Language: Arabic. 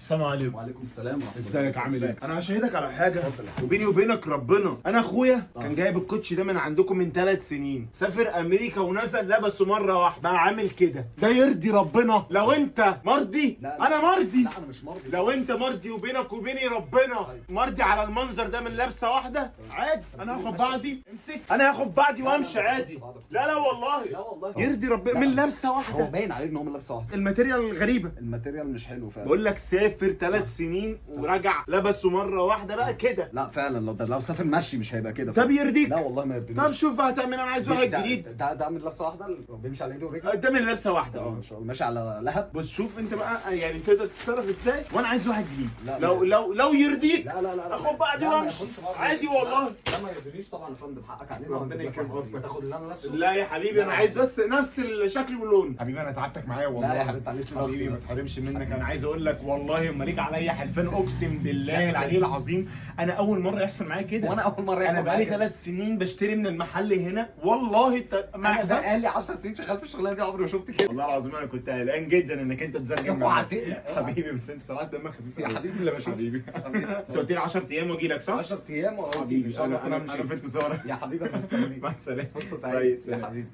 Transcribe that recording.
السلام عليكم. وعليكم السلام ورحمه الله. ازيك عامل ايه؟ انا هشهدك على حاجه اتفضل يا حبيبي. وبيني وبينك ربنا، انا اخويا كان جايب الكوتش ده من عندكم من 3 سنين، سافر امريكا ونزل لبسه مره واحده بقى عامل كده. ده يرضي ربنا؟ لو انت مرضي لا. انا مرضي. لا انا مش مرضي. لو انت مرضي وبينك وبيني ربنا طيب. مرضي على المنظر ده من لبسه واحده عادي، انا هاخد بعضي. امسك، انا هاخد بعضي وامشي لا، عادي. لا لا والله لا والله يرضي ربنا لا. من لبسه هو واحده. باين عليه ان هو من لابسه واحده. الماتيريال الغريبه، الماتيريال مش حلو فعلا. بقول لك سافر 3 سنين ورجع لبسه مره واحده بقى كده. لا فعلا لو سافر مشي مش هيبقى كده. طب يرضيك؟ لا والله ما يرضينيش. طب شوف بقى هتعمل، انا عايز واحد ده- جديد. ده من لابسه واحده اللي بيمشي على ايده ورجله. ده من لبسه واحده ما شاء الله ماشي على لهب. بص شوف انت بقى يعني تقدر تتصرف ازاي، وانا عايز واحد جديد. لا، لو يرضيك لا لا لا اخد بعضي لا، ما وامشي ياخدش بعضه. عادي لا، والله. لا ما يرضينيش طبعا يا فندم، حقك علينا. ربنا يكرم قصدك. تاخد اللي انا لابسه. لا يا حبيبي انا عايز بس نفس الشكل واللون. حبيبي انا تعبتك معايا والله. لا يا حبيبي عليك حبيبي ما بس. تحرمش منك. انا عايز اقول لك والله اما ليك عليا حلفان اقسم بالله لا، العلي العظيم انا اول مره يحصل معايا كده. وانا اول مره يحصل انا بقالي معايا. 3 سنين بشتري من المحل هنا والله ما انا حصلش. بقالي 10 سنين شغال في الشغلانه دي، عمري ما شفت كده. والله العظيم انا كنت قلقان جدا انك انت تزرجن اوعى معايا. تقلق. حبيبي بس انت طلعت دمك خفيف يا أوي. حبيبي اللي بشوف. حبيبي انت قلت لي 10 ايام واجي لك صح؟ 10 ايام حبيبي ان شاء الله انا كنا في انتظارك. يا حبيبي انا مستنيك. مع السلامه. فرصه سعيده يا سلام. حبيبي.